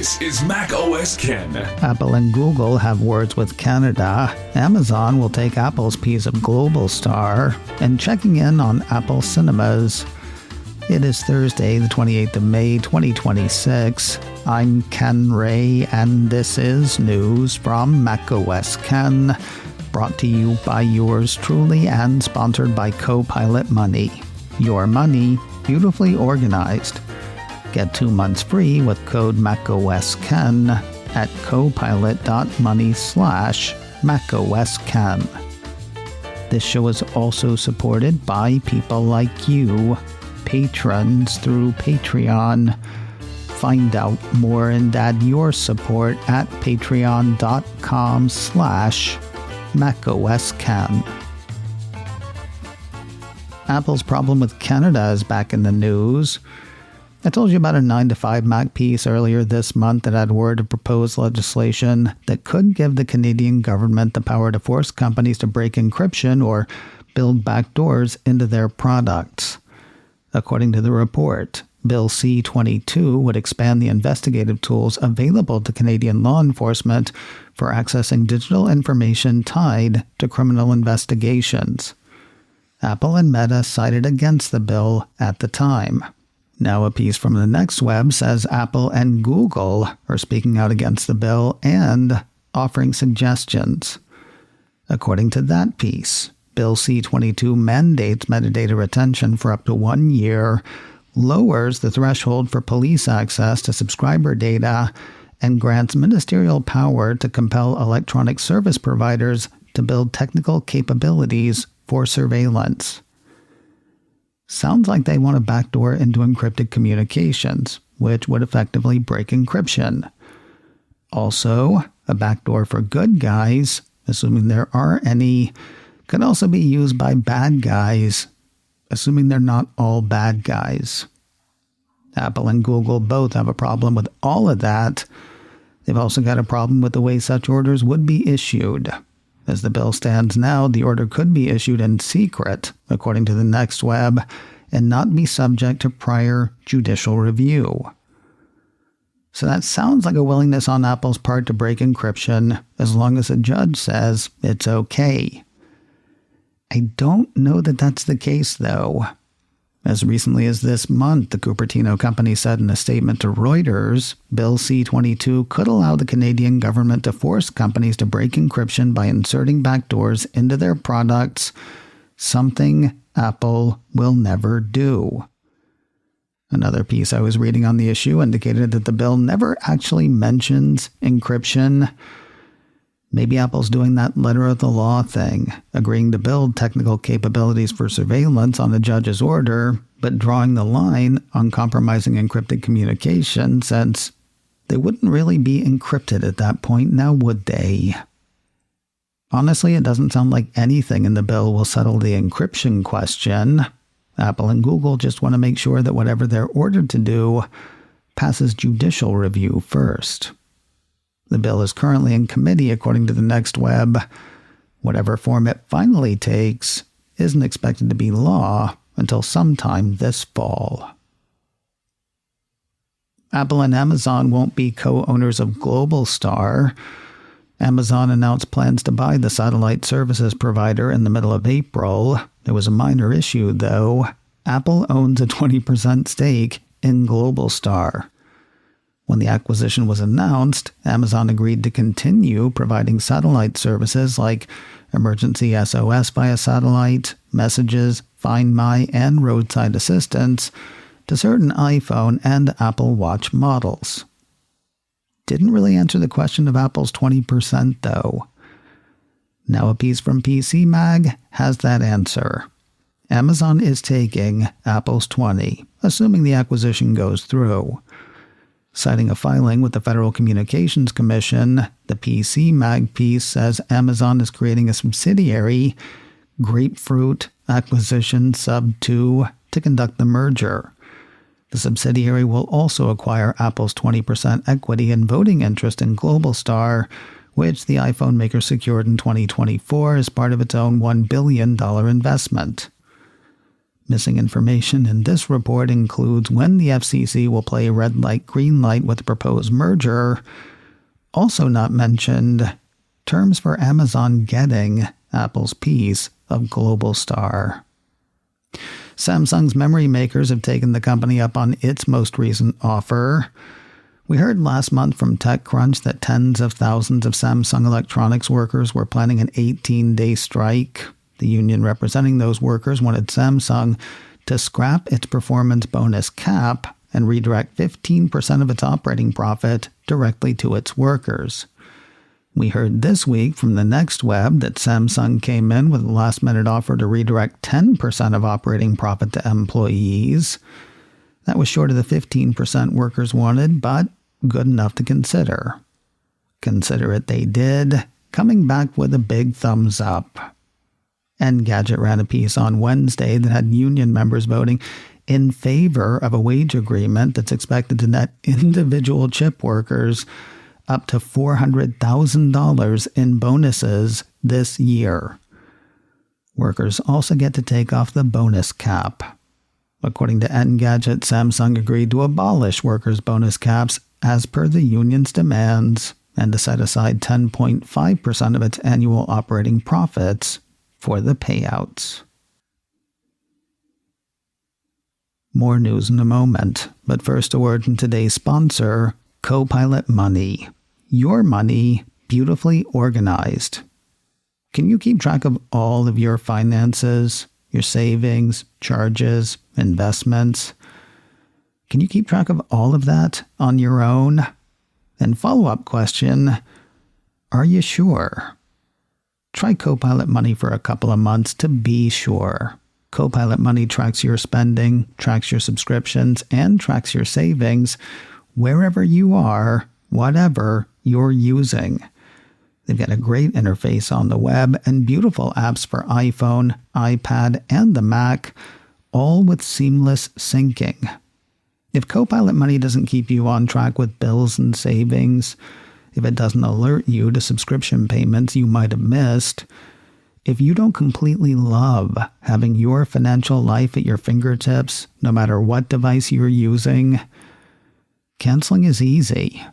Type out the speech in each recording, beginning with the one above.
This is Mac OS Ken. Apple and Google have words with Canada. Amazon will take Apple's piece of Global Star. And checking in on Apple Cinemas. It is Thursday, the 28th of May, 2026. I'm Ken Ray, and this is news from Mac OS Ken, brought to you by yours truly and sponsored by Copilot Money. Your money, beautifully organized. Get 2 months free with code MacOSKen at copilot.money/MacOSKen. This show is also supported by people like you, patrons through Patreon. Find out more and add your support at patreon.com/MacOSKen. Apple's problem with Canada is back in the news. I told you about a 9 to 5 Mac piece earlier this month that had word of proposed legislation that could give the Canadian government the power to force companies to break encryption or build backdoors into their products. According to the report, Bill C-22 would expand the investigative tools available to Canadian law enforcement for accessing digital information tied to criminal investigations. Apple and Meta cited against the bill at the time. Now a piece from the Next Web says Apple and Google are speaking out against the bill and offering suggestions. According to that piece, Bill C-22 mandates metadata retention for up to 1 year, lowers the threshold for police access to subscriber data, and grants ministerial power to compel electronic service providers to build technical capabilities for surveillance. Sounds like they want a backdoor into encrypted communications, which would effectively break encryption. Also, a backdoor for good guys, assuming there are any, could also be used by bad guys, assuming they're not all bad guys. Apple and Google both have a problem with all of that. They've also got a problem with the way such orders would be issued. As the bill stands now, the order could be issued in secret, according to the Next Web, and not be subject to prior judicial review. So that sounds like a willingness on Apple's part to break encryption, as long as a judge says it's okay. I don't know that that's the case, though. As recently as this month, the Cupertino company said in a statement to Reuters, Bill C-22 could allow the Canadian government to force companies to break encryption by inserting backdoors into their products, something Apple will never do. Another piece I was reading on the issue indicated that the bill never actually mentions encryption. Maybe Apple's doing that letter of the law thing, agreeing to build technical capabilities for surveillance on a judge's order, but drawing the line on compromising encrypted communication, since they wouldn't really be encrypted at that point, now would they? Honestly, it doesn't sound like anything in the bill will settle the encryption question. Apple and Google just want to make sure that whatever they're ordered to do passes judicial review first. The bill is currently in committee, according to the Next Web. Whatever form it finally takes isn't expected to be law until sometime this fall. Apple and Amazon won't be co-owners of Global Star. Amazon announced plans to buy the satellite services provider in the middle of April. There was a minor issue, though. Apple owns a 20% stake in Global Star. When the acquisition was announced, Amazon agreed to continue providing satellite services like emergency SOS via satellite, messages, Find My, and roadside assistance to certain iPhone and Apple Watch models. Didn't really answer the question of Apple's 20%, though. Now a piece from PC Mag has that answer. Amazon is taking Apple's 20%, assuming the acquisition goes through. Citing a filing with the Federal Communications Commission, the PC Mag piece says Amazon is creating a subsidiary, Grapefruit Acquisition Sub 2, to conduct the merger. The subsidiary will also acquire Apple's 20% equity and voting interest in Global Star, which the iPhone maker secured in 2024 as part of its own $1 billion investment. Missing information in this report includes when the FCC will play red light, green light with the proposed merger. Also not mentioned, terms for Amazon getting Apple's piece of Globalstar. Samsung's memory makers have taken the company up on its most recent offer. We heard last month from TechCrunch that tens of thousands of Samsung Electronics workers were planning an 18-day strike. The union representing those workers wanted Samsung to scrap its performance bonus cap and redirect 15% of its operating profit directly to its workers. We heard this week from the Next Web that Samsung came in with a last-minute offer to redirect 10% of operating profit to employees. That was short of the 15% workers wanted, but good enough to consider. Consider it they did, coming back with a big thumbs up. Engadget ran a piece on Wednesday that had union members voting in favor of a wage agreement that's expected to net individual chip workers up to $400,000 in bonuses this year. Workers also get to take off the bonus cap. According to Engadget, Samsung agreed to abolish workers' bonus caps as per the union's demands and to set aside 10.5% of its annual operating profits for the payouts. More news in a moment, but first a word from today's sponsor, Copilot Money. Your money beautifully organized. Can you keep track of all of your finances, your savings, charges, investments? Can you keep track of all of that on your own? And follow-up question, are you sure? Try Copilot Money for a couple of months to be sure. Copilot Money tracks your spending, tracks your subscriptions, and tracks your savings wherever you are, whatever you're using. They've got a great interface on the web and beautiful apps for iPhone, iPad, and the Mac, all with seamless syncing. If Copilot Money doesn't keep you on track with bills and savings, if it doesn't alert you to subscription payments you might have missed, if you don't completely love having your financial life at your fingertips, no matter what device you're using, canceling is easy.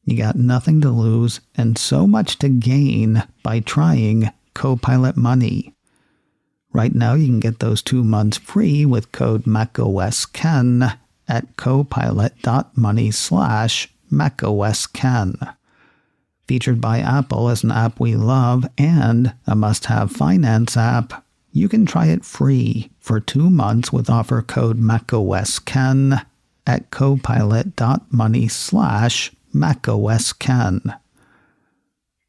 You got nothing to lose and so much to gain by trying Copilot Money. Right now you can get those 2 months free with code MacOSKen at copilot.money/MacOSKen. Featured by Apple as an app we love and a must-have finance app, you can try it free for 2 months with offer code MacOSKen at copilot.money/MacOSKen.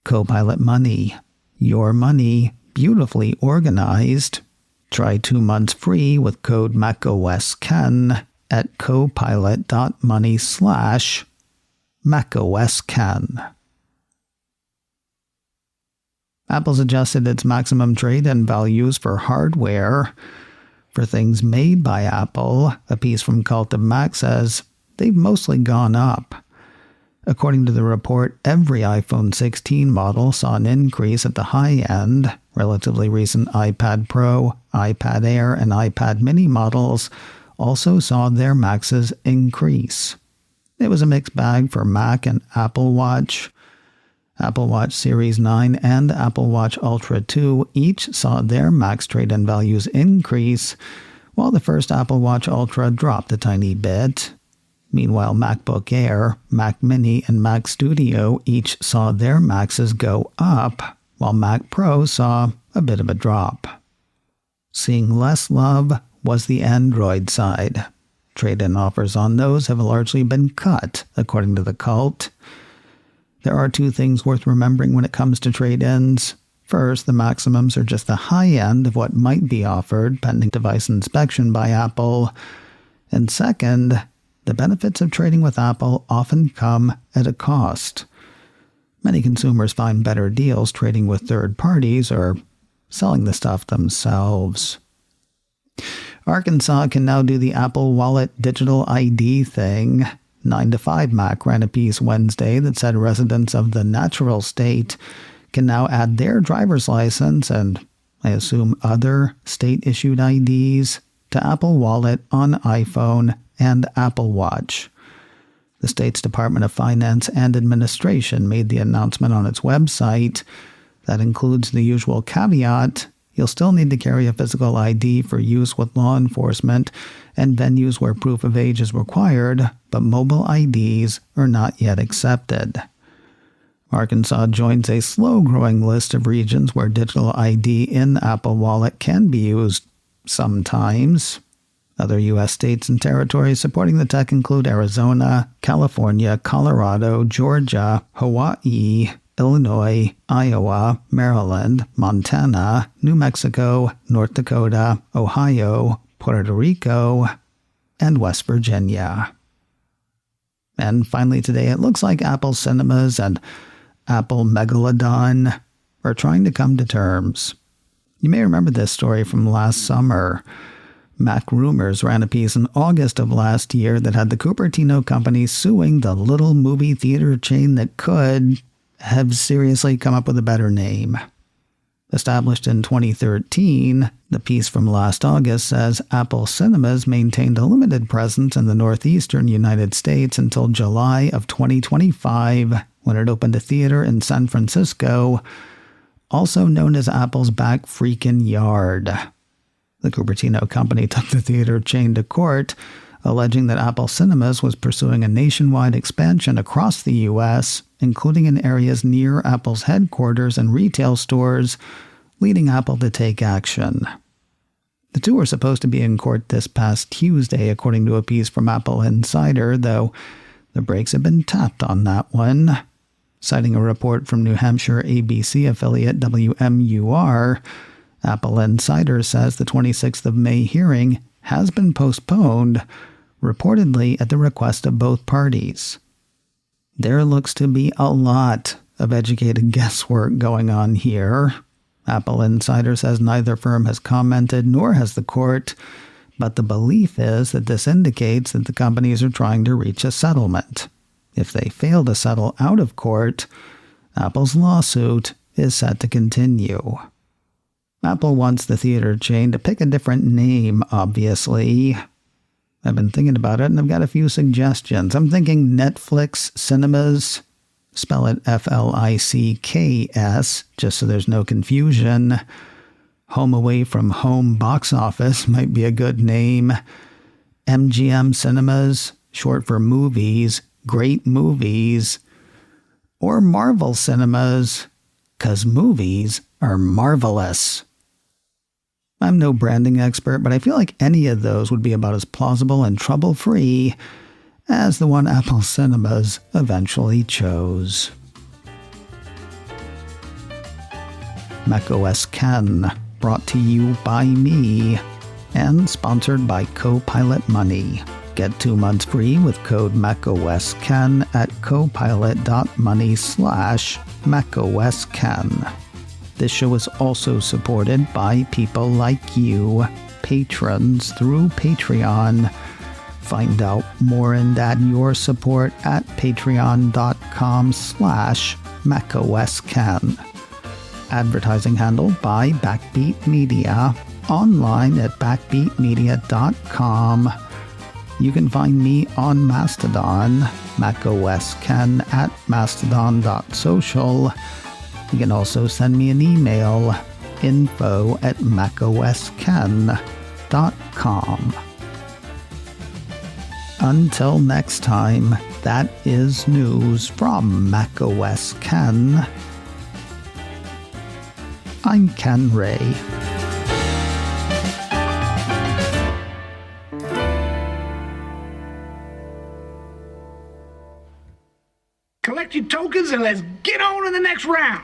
Copilot Money. Your money beautifully organized. Try 2 months free with code MacOSKen at copilot.money/MacOSKen. Apple's adjusted its maximum trade-in values for hardware. For things made by Apple, a piece from Cult of Mac says they've mostly gone up. According to the report, every iPhone 16 model saw an increase at the high end. Relatively recent iPad Pro, iPad Air, and iPad Mini models also saw their maxes increase. It was a mixed bag for Mac and Apple Watch. Apple Watch Series 9 and Apple Watch Ultra 2 each saw their max trade-in values increase, while the first Apple Watch Ultra dropped a tiny bit. Meanwhile, MacBook Air, Mac Mini, and Mac Studio each saw their maxes go up, while Mac Pro saw a bit of a drop. Seeing less love was the Android side. Trade-in offers on those have largely been cut, according to the Cult. There are 2 things worth remembering when it comes to trade-ins. First, the maximums are just the high end of what might be offered pending device inspection by Apple. And second, the benefits of trading with Apple often come at a cost. Many consumers find better deals trading with third parties or selling the stuff themselves. Arkansas can now do the Apple Wallet digital ID thing. 9 to 5 Mac ran a piece Wednesday that said residents of the natural state can now add their driver's license and I assume other state-issued IDs, to Apple Wallet on iPhone and Apple Watch. The state's Department of Finance and Administration made the announcement on its website. That includes the usual caveat: you'll still need to carry a physical ID for use with law enforcement and venues where proof of age is required, but mobile IDs are not yet accepted. Arkansas joins a slow-growing list of regions where digital ID in Apple Wallet can be used sometimes. Other U.S. states and territories supporting the tech include Arizona, California, Colorado, Georgia, Hawaii, Illinois, Iowa, Maryland, Montana, New Mexico, North Dakota, Ohio, Puerto Rico, and West Virginia. And finally today, it looks like Apple Cinemas and Apple Megalodon are trying to come to terms. You may remember this story from last summer. Mac Rumors ran a piece in August of last year that had the Cupertino company suing the little movie theater chain that could have seriously come up with a better name. Established in 2013, the piece from last August says Apple Cinemas maintained a limited presence in the northeastern United States until July of 2025, when it opened a theater in San Francisco, also known as Apple's back freakin' yard. The Cupertino company took the theater chain to court, alleging that Apple Cinemas was pursuing a nationwide expansion across the U.S., including in areas near Apple's headquarters and retail stores, leading Apple to take action. The two were supposed to be in court this past Tuesday, according to a piece from Apple Insider, though the brakes have been tapped on that one. Citing a report from New Hampshire ABC affiliate WMUR, Apple Insider says the 26th of May hearing has been postponed, reportedly at the request of both parties. There looks to be a lot of educated guesswork going on here. Apple Insider says neither firm has commented, nor has the court, but the belief is that this indicates that the companies are trying to reach a settlement. If they fail to settle out of court, Apple's lawsuit is set to continue. Apple wants the theater chain to pick a different name, obviously. I've been thinking about it, and I've got a few suggestions. I'm thinking Netflix Cinemas. Spell it Flicks, just so there's no confusion. Home Away from Home Box Office might be a good name. MGM Cinemas, short for movies, great movies. Or Marvel Cinemas, 'cause movies are marvelous. I'm no branding expert, but I feel like any of those would be about as plausible and trouble-free as the one Apple Cinemas eventually chose. macOS Ken, brought to you by me, and sponsored by Copilot Money. Get 2 months free with code macOSKen at copilot.money/macOSKen. This show is also supported by people like you, patrons, through Patreon. Find out more and add your support at patreon.com/macOSKen. Advertising handled by Backbeat Media, online at backbeatmedia.com. You can find me on Mastodon, macOSKen at mastodon.social. You can also send me an email, info@macOSKen.com. Until next time, that is news from macOS Ken. I'm Ken Ray. Collect your tokens and let's get on to the next round.